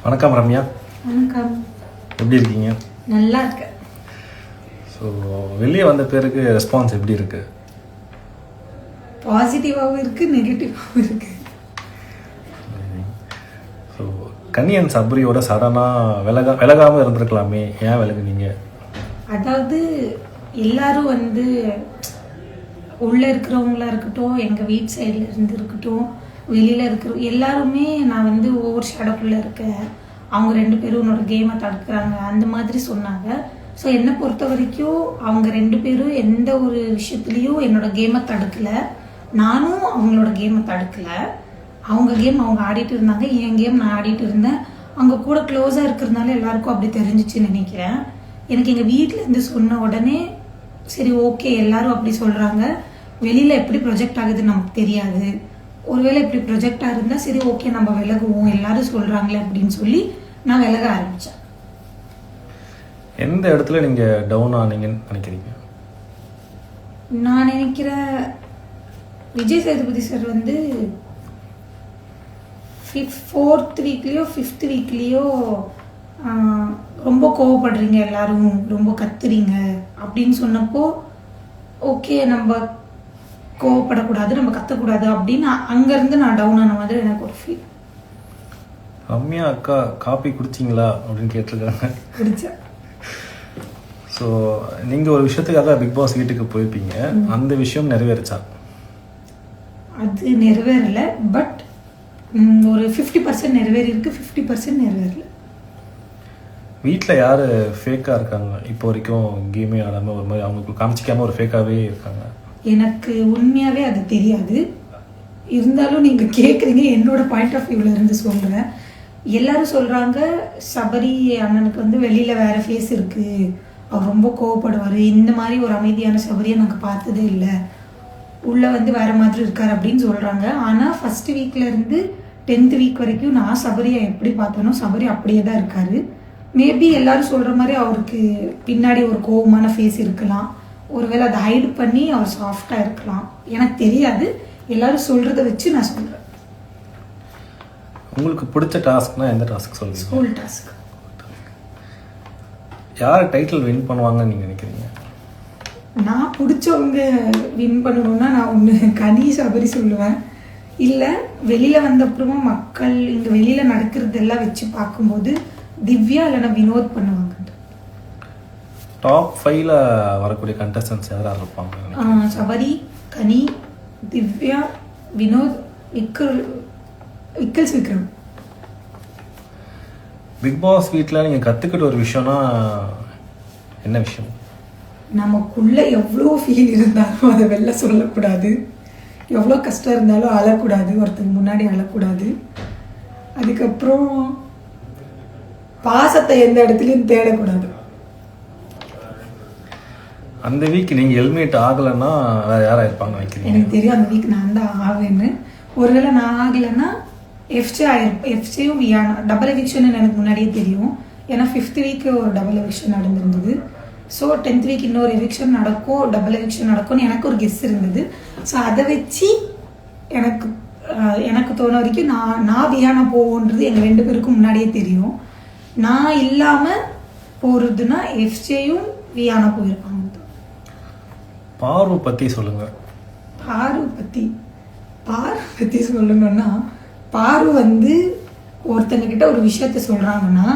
வணக்கம் ரம்யா. வணக்கம். எப்படி இருக்கீங்க? நல்லா இருக்கு. ஸோ வெளியே வந்த பேருக்கு ரெஸ்பான்ஸ் எப்படி இருக்கு? பாசிட்டிவாகவும் இருக்கு, நெகட்டிவாகவும் இருக்கு. ஸோ கன்னியன் சபரியோட சடனாக விலகாமல் இருந்திருக்கலாமே, ஏன் விலகுனீங்க? அதாவது எல்லாரும் உள்ளே இருக்கிறவங்களா இருக்கட்டும், எங்கள் வீட்டு சைடில் இருந்து இருக்கட்டும், வெளியில் இருக்கிற எல்லாருமே நான் ஒவ்வொரு ஷேடோக்குள்ளே இருக்கேன், அவங்க 2 பேரும் என்னோட கேமை தடுக்கிறாங்க அந்த மாதிரி சொன்னாங்க. ஸோ என்னை பொறுத்த வரைக்கும் அவங்க 2 பேரும் எந்த ஒரு விஷயத்துலையும் என்னோட கேமை தடுக்கலை, நானும் அவங்களோட கேமை தடுக்கலை. அவங்க கேம் அவங்க ஆடிட்டு இருந்தாங்க, என் கேம் நான் ஆடிட்டு இருந்தேன். அவங்க கூட க்ளோஸாக இருக்கிறதுனால எல்லாருக்கும் அப்படி தெரிஞ்சிச்சுன்னு நினைக்கிறேன். எனக்கு எங்கள் வீட்டிலேருந்து சொன்ன உடனே சரி ஓகே, எல்லாரும் அப்படி சொல்கிறாங்க, வெளியில் எப்படி ப்ரொஜெக்ட் ஆகுதுன்னு நமக்கு தெரியாது, ஒருவேளை இப்படி ப்ரொஜெக்டாக இருந்தால் சரி ஓகே நம்ம விலகுவோம், எல்லாரும் சொல்கிறாங்களே அப்படின்னு சொல்லி நான் விலக ஆரம்பித்தேன். எந்த இடத்துல நீங்கள் டவுன் ஆனீங்கன்னு நினைக்கிறீங்க? நான் நினைக்கிற Vijay Sethupathi sir 4th வீக்லேயோ 5th வீக்லேயோ ரொம்ப கோவப்படுறீங்க, எல்லாரும் ரொம்ப கத்துறீங்க அப்படின்னு சொன்னப்போ ஓகே நம்ம கோவப்படக்கூடாது, நம்ம கத்தக்கூடாது அப்படின்னு அங்கேருந்து நான் டவுன் ஆன மாதிரி எனக்கு ஒரு ஃபீல். ரம்யா அக்கா காப்பி குடிச்சிங்களா அப்படின்னு கேட்டிருக்காங்க. குடிச்சேன். ஸோ நீங்கள் ஒரு விஷயத்துக்காக பிக் பாஸ் வீட்டுக்கு போயிருப்பீங்க, அந்த விஷயம் நிறைவேறிச்சா? அது நிறைவேறல, பட் ஒரு 50% நிறைவேறி இருக்கு, 50% நிறைவேறல. வீட்டில் யார் ஃபேக்காக இருக்காங்க இப்போ வரைக்கும்? கேமே ஆடாமல் ஒரு மாதிரி அவங்களுக்கு காமிச்சிக்காமல் ஒரு ஃபேக்காகவே இருக்காங்க. எனக்கு உண்மையாகவே அது தெரியாது, இருந்தாலும் நீங்கள் கேட்குறீங்க, என்னோட பாயிண்ட் ஆஃப் வியூவில் இருந்து சொல்கிறேன். எல்லாரும் சொல்கிறாங்க சபரி அண்ணனுக்கு வெளியில் வேறு ஃபேஸ் இருக்குது, அவர் ரொம்ப கோவப்படுவார், இந்த மாதிரி ஒரு அமைதியான சபரியை நாங்கள் பார்த்ததே இல்லை, உள்ளே வேறு மாதிரி இருக்கார் அப்படின்னு சொல்கிறாங்க. ஆனால் ஃபஸ்ட்டு வீக்லேருந்து 10th வீக் வரைக்கும் நான் சபரியை எப்படி பார்த்தேனோ சபரி அப்படியே தான் இருக்கார். மேபி எல்லாரும் சொல்கிற மாதிரி அவருக்கு பின்னாடி ஒரு கோவமான ஃபேஸ் இருக்கலாம், ஒருவேளை அதை ஹைட் பண்ணி அவர் சாஃப்டாக இருக்கலாம், எனக்கு தெரியாது. எல்லாரும் சொல்கிறத வச்சு நான் சொல்கிறேன். உங்களுக்கு பிடிச்ச டாஸ்க்னா எந்த டாஸ்க் சொல்லுங்க? School task. யார் டைட்டில் வின் பண்ணுவாங்கன்னு நீங்கள் நினைக்கிறீங்க? நான் பிடிச்சவங்க வின் பண்ணணும்னா நான் ஒன்று கனி சபரி சொல்லுவேன், இல்லை வெளியில் வந்தப்புறமா மக்கள் இங்கே வெளியில் நடக்கிறதெல்லாம் வச்சு பார்க்கும்போது திவ்யா இல்லைன்னா வினோத் பண்ணுவாங்க. டாப் 5ல வரக்கூடிய கண்டஸ்டன்ஸ் யாராக இருப்பாங்க? சபரி, கனி, திவ்யா, வினோத், விக்கல்ஸ் விக்ரம். பிக் பாஸ் வீட்டில் நீங்கள் கற்றுக்கிட்ட ஒரு விஷயம்னா என்ன விஷயம்? நமக்குள்ள எவ்வளோ ஃபீல் இருந்தாலும் அதை வெளில சொல்லக்கூடாது, எவ்வளோ கஷ்டம் இருந்தாலும் அழக்கூடாது, ஒருத்தங்க முன்னாடி அழக்கூடாது. அதுக்கப்புறம் பாசத்தை எந்த இடத்துலையும் தேடக்கூடாது. அந்த வீக் நீங்கள் ஹெல்மெட் ஆகலைன்னா வேறு யாராக இருப்பாங்க நினைக்கிறீங்க? எனக்கு தெரியும் அந்த வீக் நான் தான் ஆவேன்னு. ஒருவேளை நான் ஆகலைன்னா எஃப்ஜேயும் வியானா டபுள் எவிக்ஷன் எனக்கு முன்னாடியே தெரியும், ஏன்னா 5th வீக் ஒரு டபுள் எவிக்ஷன் நடந்திருந்தது. ஸோ 10th வீக் இன்னொரு எவிக்ஷன் நடக்கும், டபுள் எவிக்ஷன் நடக்கும்னு எனக்கு ஒரு கெஸ் இருந்தது. ஸோ அதை வச்சு எனக்கு தோண வரைக்கும் நான் வியானா போவோன்றது எங்கள் 2 பேருக்கும் முன்னாடியே தெரியும். நான் இல்லாமல் போகிறதுனா எஃப்ஜேயும் வியானா போயிருப்பாங்க. பார்வை பற்றி சொல்லுங்கள். பார்வை பற்றி சொல்லணும்னா, பார்வை ஒருத்தங்க கிட்ட ஒரு விஷயத்த சொல்கிறாங்கன்னா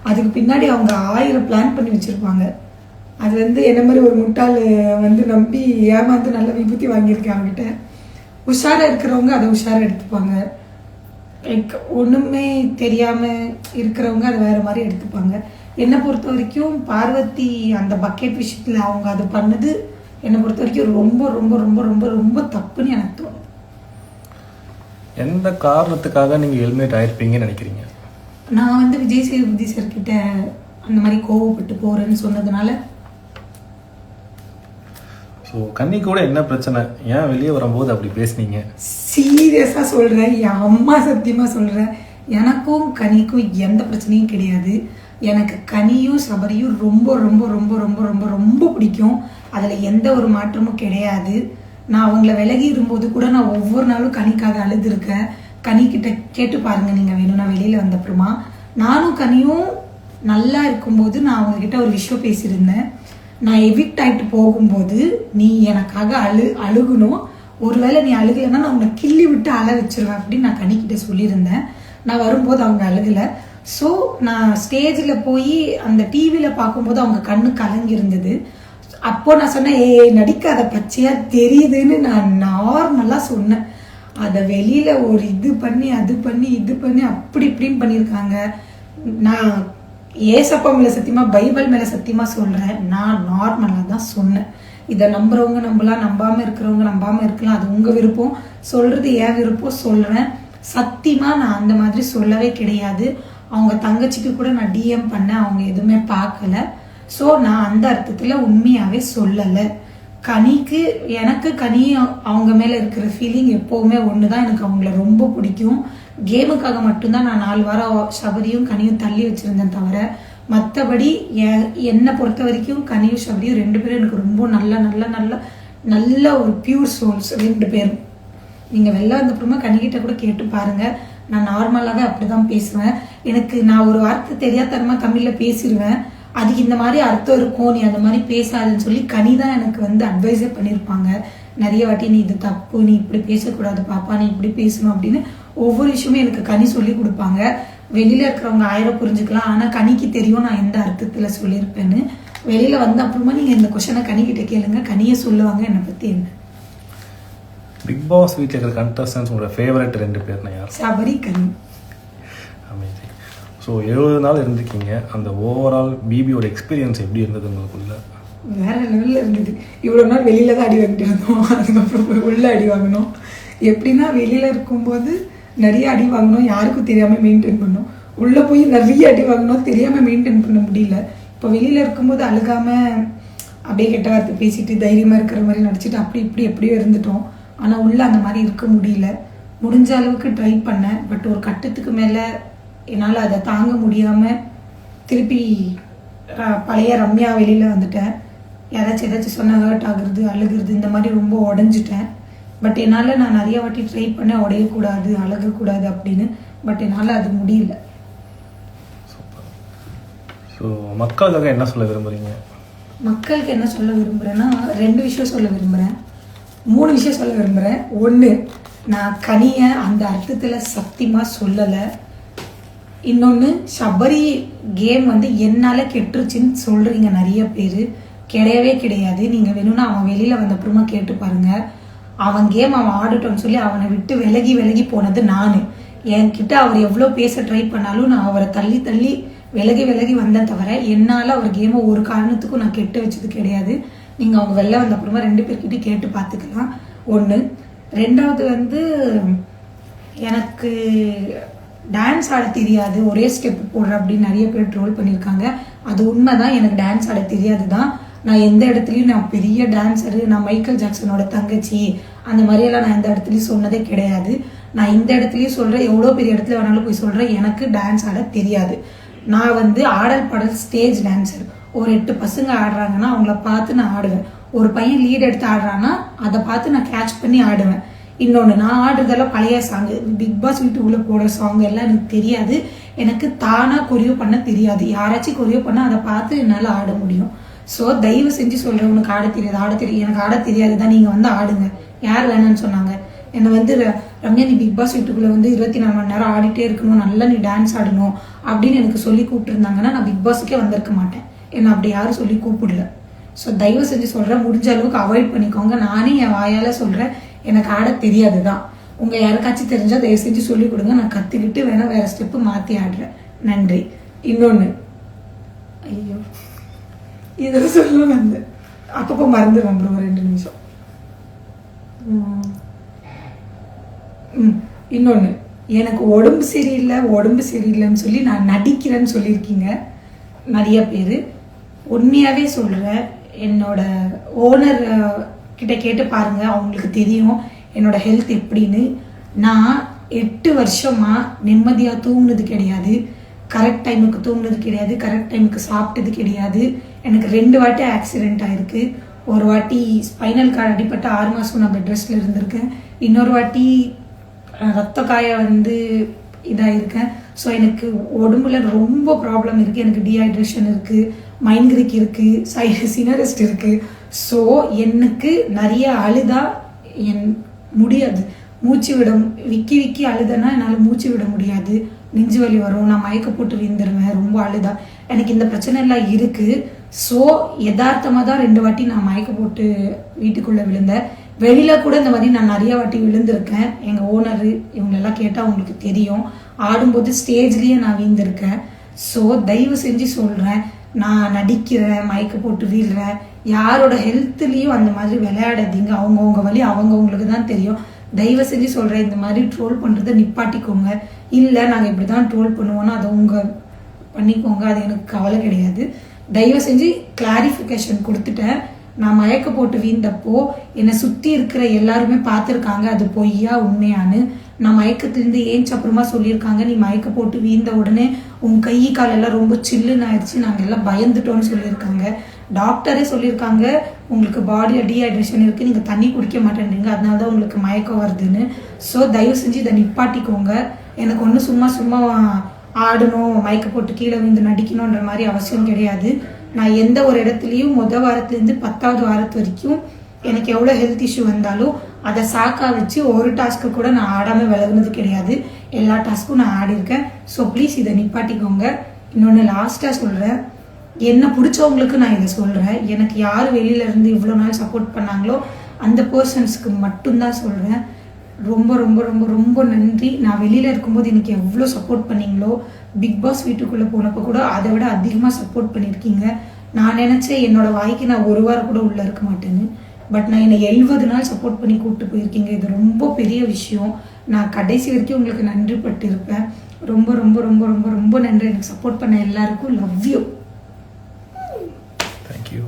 அதுக்கு பின்னாடி அவங்க 1000 பிளான் பண்ணி வச்சுருப்பாங்க. அது என்ன மாதிரி ஒரு முட்டாள் நம்பி ஏமாந்து நல்ல விபூத்தி வாங்கியிருக்கேன் அவங்ககிட்ட. உஷாராக இருக்கிறவங்க அதை உஷாராக எடுத்துப்பாங்க, ஒன்றுமே தெரியாமல் இருக்கிறவங்க அதை வேறு மாதிரி எடுத்துப்பாங்க. என்னை பொறுத்த வரைக்கும் பார்வதி அந்த பக்கெட் விஷயத்தில் அவங்க அது பண்ணது என்னை பொறுத்த வரைக்கும் ரொம்ப ரொம்ப ரொம்ப ரொம்ப ரொம்ப தப்புன்னு எனக்கு தோணுது. எந்த காரணத்துக்காக நீங்கள் ஹெல்மெட் ஆயிருப்பீங்கன்னு நினைக்கிறீங்க? நான் விஜய் சேதுபதி சார்கிட்ட அந்த மாதிரி கோவப்பட்டு போகிறேன்னு சொன்னதுனால. ஸோ கன்னி கூட என்ன பிரச்சனை, ஏன் வெளியே வரும்போது அப்படி பேசுனீங்க? சீரியஸாக சொல்கிறேன், என் அம்மா சத்தியமாக சொல்கிறேன், எனக்கும் கனிக்கும் எந்த பிரச்சனையும் கிடையாது. எனக்கு கனியும் சபரியும் ரொம்ப ரொம்ப ரொம்ப ரொம்ப ரொம்ப ரொம்ப பிடிக்கும், அதில் எந்த ஒரு மாற்றமும் கிடையாது. நான் அவங்கள விலகி இருக்கும்போது கூட நான் ஒவ்வொரு நாளும் கனிக்காக அழுதுருக்கேன். கனிக்கிட்ட கேட்டு பாருங்க நீங்கள் வேணும்னா வெளியில் வந்தப்புறமா. நானும் கனியும் நல்லா இருக்கும்போது நான் அவங்ககிட்ட ஒரு விஷயம் பேசியிருந்தேன். நான் எவிக்ட் ஆகிட்டு போகும்போது நீ எனக்காக அழுகணும், ஒருவேளை நீ அழுகலைன்னா நான் உன்னை கிள்ளி விட்டு அழ வச்சிருவேன் அப்படின்னு நான் கனிக்கிட்ட சொல்லியிருந்தேன். நான் வரும்போது அவங்க அழுகலை. ஸோ நான் ஸ்டேஜில் போய் அந்த டிவியில் பார்க்கும்போது அவங்க கண்ணு கலங்கி இருந்தது. அப்போ நான் சொன்னேன், நடிக்காத பச்சையாக தெரியுதுன்னு நான் நார்மலாக சொன்னேன். அதை வெளியில் ஒரு இது பண்ணி அப்படி இப்படின்னு பண்ணியிருக்காங்க. நான் ஏசப்பா மேலே சத்தியமாக, பைபிள் மேலே சத்தியமாக சொல்கிறேன், நான் நார்மலாக தான் சொன்னேன். இதை நம்புறவங்க நம்பலாம், நம்பாமல் இருக்கிறவங்க நம்பாமல் இருக்கலாம், அது உங்கள் விருப்பம். சொல்கிறது ஏன் விருப்பம் சொல்கிறேன். சத்தியமாக நான் அந்த மாதிரி சொல்லவே கிடையாது. அவங்க தங்கச்சிக்கு கூட நான் டிஎம் பண்ணேன், அவங்க எதுவுமே பார்க்கல. ஸோ நான் அந்த அர்த்தத்தில் உண்மையாகவே சொல்லலை. கனிக்கு எனக்கு அவங்க மேலே இருக்கிற ஃபீலிங் எப்போவுமே ஒன்று தான். எனக்கு அவங்கள ரொம்ப பிடிக்கும். கேமுக்காக மட்டும்தான் நான் 4 வாரம் சபரியும் கனியும் தள்ளி வச்சுருந்தேன் தவிர, மற்றபடி என்னை பொறுத்த வரைக்கும் கனியும் சபரியும் 2 பேரும் எனக்கு ரொம்ப நல்ல ஒரு பியூர் சோல்ஸ் 2 பேரும். நீங்கள் வெளில வந்தப்புறமா கனிக்கிட்ட கூட கேட்டு பாருங்கள். நான் நார்மலாகவே அப்படி தான் பேசுவேன். எனக்கு நான் ஒரு வார்த்தை தெரியாதனமாக தமிழில் பேசிடுவேன். அதுக்கு இந்த மாதிரி அர்த்தம் இருக்கும், நீ அந்த மாதிரி பேசாதுன்னு சொல்லி கனி தான் எனக்கு அட்வைஸே பண்ணியிருப்பாங்க நிறைய வாட்டி. நீ இது தப்பு, நீ இப்படி பேசக்கூடாது பாப்பா, நீ இப்படி பேசணும் அப்படின்னு ஒவ்வொரு விஷயமும் எனக்கு கனி சொல்லி கொடுப்பாங்க. வெளியில் இருக்கிறவங்க 1000 புரிஞ்சுக்கலாம், ஆனால் கனிக்கு தெரியும் நான் எந்த அர்த்தத்தில் சொல்லியிருப்பேன்னு. வெளியில் வந்த அப்புறமா நீங்கள் இந்த கொஷனை கனிக்கிட்ட கேளுங்க, கனியை சொல்லுவாங்க என்னை பற்றி என்ன. பிக் பாஸ் வீட்டில் இருக்கிற கண்டஸ்டன்ஸ் உங்களோட ஃபேவரட் 2 பேர்னா யார்? சபரி, கனி. அமேசிங். ஸோ 70 நாள் இருந்திருக்கீங்க. அந்த ஓவரால் பிபியோட எக்ஸ்பீரியன்ஸ் எப்படி இருந்தது உங்களுக்குள்ள? வேற லெவலில் இருந்தது. இவ்வளோ நாள் வெளியில தான் அடி வாங்கிட்டு இருந்தோம், அதுக்கப்புறம் போய் உள்ள அடி வாங்கினோம். எப்படின்னா வெளியில இருக்கும்போது நிறைய அடி வாங்கினோம், யாருக்கும் தெரியாமல் மெயின்டைன் பண்ணோம். உள்ளே போய் நிறைய அடி வாங்கினோம், தெரியாமல் மெயின்டைன் பண்ண முடியல. இப்போ வெளியில் இருக்கும்போது அழுகாமல் அப்படியே கெட்ட வார்த்தை பேசிட்டு தைரியமாக இருக்கிற மாதிரி நடிச்சிட்டு அப்படி இப்படி எப்படியோ இருந்துட்டோம். ஆனால் உள்ளே அந்த மாதிரி இருக்க முடியல. முடிஞ்ச அளவுக்கு ட்ரை பண்ணேன். பட் ஒரு கட்டத்துக்கு மேலே என்னால் அதை தாங்க முடியாமல் திருப்பி பழைய ரம்யா வெளியில் வந்துட்டேன். ஏதாச்சும் சொன்ன ஹர்ட் ஆகுறது, அழுகிறது, இந்த மாதிரி ரொம்ப உடஞ்சிட்டேன். பட் என்னால் நான் நிறைய வாட்டி ட்ரை பண்ணேன், உடையக்கூடாது, அழகக்கூடாது அப்படின்னு. பட் என்னால் அது முடியல. ஸோ மக்களுக்காக என்ன சொல்ல விரும்புகிறீங்க? மக்களுக்கு என்ன சொல்ல விரும்புகிறேன்னா 2 விஷயம் சொல்ல விரும்புகிறேன், 3 விஷயம் சொல்ல விரும்புகிறேன். 1, நான் கனியை அந்த அர்த்தத்தில் சத்தியமாக சொல்லலை. இன்னொன்று, சபரி கேம் என்னால் கெட்டுருச்சுன்னு சொல்கிறீங்க நிறைய பேர். கிடையவே கிடையாது. நீங்கள் வேணும்னா அவன் வெளியில் வந்த அப்புறமா கேட்டு பாருங்கள். அவன் கேம் அவன் ஆடிட்டோன்னு சொல்லி அவனை விட்டு விலகி போனது நான். என்கிட்ட அவர் எவ்வளோ பேச ட்ரை பண்ணாலும் நான் அவரை தள்ளி விலகி வந்தேன் தவிர என்னால் அவர் கேமை ஒரு காரணத்துக்கும் நான் கெட்டு வச்சது கிடையாது. நீங்கள் அவங்க வெளில வந்த அப்புறமா 2 பேர்கிட்ட கேட்டு பார்த்துக்கலாம். 1. 2வது எனக்கு டான்ஸ் ஆட தெரியாது, ஒரே ஸ்டெப் போடுற அப்படின்னு நிறைய பேர் ட்ரோல் பண்ணியிருக்காங்க. அது உண்மைதான், எனக்கு டான்ஸ் ஆட தெரியாது தான். நான் எந்த இடத்துலையும் நான் பெரிய டான்ஸரு, நான் மைக்கேல் ஜாக்சனோட தங்கச்சி, அந்த மாதிரியெல்லாம் நான் எந்த இடத்துலையும் சொன்னதே கிடையாது. நான் இந்த இடத்துலையும் சொல்கிறேன், எவ்வளோ பெரிய இடத்துல வேணாலும் போய் சொல்கிறேன், எனக்கு டான்ஸ் ஆட தெரியாது. நான் ஆடல் பாடல் ஸ்டேஜ் டான்ஸர். ஒரு 8 பசங்க ஆடுறாங்கன்னா அவங்கள பார்த்து நான் ஆடுவேன். ஒரு பையன் லீட் எடுத்து ஆடுறான்னா அதை பார்த்து நான் கேட்ச் பண்ணி ஆடுவேன். இன்னொன்று, நான் ஆடுறதெல்லாம் பழைய சாங்கு, பிக் பாஸ் வீட்டுக்குள்ளே போடுற சாங் எல்லாம் எனக்கு தெரியாது. எனக்கு தானாக கொரியோ பண்ண தெரியாது. யாராச்சும் கொரியோ பண்ண அதை பார்த்து என்னால் ஆட முடியும். ஸோ தயவு செஞ்சு சொல்கிறேன், உனக்கு ஆட தெரியாது. எனக்கு ஆட தெரியாது தான், நீங்கள் ஆடுங்க. யார் வேணான்னு சொன்னாங்க? என்னை ரம்யா, நீ பிக் பாஸ் வீட்டுக்குள்ளே 24 மணி நேரம் ஆடிட்டே இருக்கணும், நல்லா நீ டான்ஸ் ஆடணும் அப்படின்னு எனக்கு சொல்லி கூப்பிட்டுருந்தாங்கன்னா நான் பிக் பாஸுக்கே வந்திருக்க மாட்டேன். என்னை அப்படி யாரும் சொல்லி கூப்பிடல. ஸோ தயவு செஞ்சு சொல்கிறேன், முடிஞ்ச அளவுக்கு அவாய்ட் பண்ணிக்கோங்க. நானே என் வாயால் சொல்கிறேன், எனக்கு ஆட தெரியாது தான். உங்கள் யாருக்காச்சும் தெரிஞ்சால் தயவு செஞ்சு சொல்லிக் கொடுங்க, நான் கற்றுக்கிட்டு வேறு ஸ்டெப்பு மாற்றி ஆடுறேன். நன்றி. இன்னொன்று, ஐயோ இதெல்லாம் சொல்லுவேன், அப்பப்போ மறந்துடுவேன் ப்ரோ, 2 நிமிஷம். இன்னொன்று, எனக்கு உடம்பு சரியில்லைன்னு சொல்லி நான் நடிக்கிறேன்னு சொல்லியிருக்கீங்க நிறைய பேர். உண்மையாகவே சொல்கிறேன், என்னோட ஓனர் கிட்ட கேட்டு பாருங்கள், அவங்களுக்கு தெரியும் என்னோட ஹெல்த் எப்படின்னு. நான் 8 வருஷமாக நிம்மதியாக தூங்குனது கிடையாது, கரெக்ட் டைமுக்கு தூங்குனது கிடையாது, கரெக்ட் டைமுக்கு சாப்பிட்டது கிடையாது. எனக்கு 2 வாட்டி ஆக்சிடெண்ட் ஆகிருக்கு. ஒரு வாட்டி ஸ்பைனல் கார்டு அடிப்பட்டு 6 மாதம் நான் பெட் ரெஸ்ட்டில் இருந்திருக்கேன். இன்னொரு வாட்டி ரத்த காய இதாகிருக்கேன். ஸோ எனக்கு உடம்புல ரொம்ப ப்ராப்ளம் இருக்குது. எனக்கு டீஹைட்ரேஷன் இருக்குது, மைக்ரேன் இருக்குது, சினரிஸ்ட் இருக்குது. ஸோ எனக்கு நிறைய அழுதா முடியாது, மூச்சு விட விக்கி அழுதனா என்னால் மூச்சு விட முடியாது, நெஞ்சு வலி வரும், நான் மயக்க போட்டு விழுந்துருவேன் ரொம்ப அழுதா. எனக்கு இந்த பிரச்சனை எல்லாம் இருக்குது. ஸோ யதார்த்தமாக தான் 2 வாட்டி நான் மயக்க போட்டு வீட்டுக்குள்ளே விழுந்தேன். வெளியில் கூட இந்த மாதிரி நான் நிறைய வாட்டி விழுந்திருக்கேன். எங்கள் ஓனரு இவங்களெல்லாம் கேட்டால் அவங்களுக்கு தெரியும். ஆடும்போது ஸ்டேஜ்லேயே நான் வீழ்ந்திருக்கேன். ஸோ தயவு செஞ்சு சொல்கிறேன், நான் நடிக்கிறேன், மயக்க போட்டு வீழ்றேன், யாரோட ஹெல்த்லேயும் அந்த மாதிரி விளையாடாதீங்க. அவங்கவுங்க வழி அவங்கவுங்களுக்கு தான் தெரியும். தயவு செஞ்சு சொல்கிறேன், இந்த மாதிரி ட்ரோல் பண்ணுறதை நிப்பாட்டிக்கோங்க. இல்லை நாங்கள் இப்படி தான் ட்ரோல் பண்ணுவோன்னா அதை உங்கள் பண்ணிக்கோங்க, அது எனக்கு கவலை கிடையாது. தயவு செஞ்சு கிளாரிஃபிகேஷன் கொடுத்துட்டேன். நான் மயக்க போட்டு வீழ்ந்தப்போ என்னை சுற்றி இருக்கிற எல்லாருமே பார்த்துருக்காங்க அது பொய்யா உண்மையானு. நான் மயக்கத்துலேருந்து ஏஞ்சி அப்புறமா சொல்லியிருக்காங்க, நீ மயக்க போட்டு வீழ்ந்த உடனே உன் கை காலெல்லாம் ரொம்ப சில்லுன்னு ஆயிடுச்சு, நாங்கள் எல்லாம் பயந்துட்டோன்னு சொல்லியிருக்காங்க. டாக்டரே சொல்லியிருக்காங்க, உங்களுக்கு பாடியில் டீஹைட்ரேஷன் இருக்குது, நீங்கள் தண்ணி குடிக்க மாட்டேன்றீங்க, அதனால தான் உங்களுக்கு மயக்கம் வருதுன்னு. ஸோ தயவு செஞ்சு இதை நிப்பாட்டிக்கோங்க. எனக்கு ஒன்றும் சும்மா ஆடணும், மயக்க போட்டு கீழே விழுந்து நடிக்கணுன்ற மாதிரி அவசியம் கிடையாது. நான் எந்த ஒரு இடத்துலையும் வாரத்துலேருந்து 10வது வாரத்து வரைக்கும் எனக்கு எவ்வளோ ஹெல்த் இஷ்யூ வந்தாலும் அதை சாக்கா வச்சு ஒரு டாஸ்க்கு கூட நான் ஆடாமல் விலகுனது கிடையாது. எல்லா டாஸ்க்கும் நான் ஆடிருக்கேன். ஸோ ப்ளீஸ் இதை நிப்பாட்டிக்கோங்க. இன்னொன்று லாஸ்ட்டாக சொல்கிறேன், என்னை பிடிச்சவங்களுக்கு நான் இதை சொல்கிறேன். எனக்கு யார் வெளியிலேருந்து இவ்வளோ நாள் சப்போர்ட் பண்ணாங்களோ அந்த பர்சன்ஸ்க்கு மட்டும்தான் சொல்கிறேன். ரொம்ப ரொம்ப ரொம்ப ரொம்ப நன்றி. நான் வெளியில் இருக்கும்போது எனக்கு எவ்வளோ சப்போர்ட் பண்ணீங்களோ, பிக் பாஸ் வீட்டுக்குள்ளே போனப்போ கூட அதை விட அதிகமாக சப்போர்ட் பண்ணியிருக்கீங்க. நான் நினச்சேன் என்னோட வாய்க்கு நான் 1 வாரம் கூட உள்ளே இருக்க மாட்டேன்னு. பட் நான் என்னை 70 நாள் சப்போர்ட் பண்ணி கூப்பிட்டு போயிருக்கீங்க. இது ரொம்ப பெரிய விஷயம். நான் கடைசி வரைக்கும் உங்களுக்கு நன்றி பட்டு இருப்பேன். ரொம்ப ரொம்ப ரொம்ப ரொம்ப ரொம்ப நன்றி. எனக்கு சப்போர்ட் பண்ண எல்லாருக்கும் லவ் யூ. தேங்க்யூ.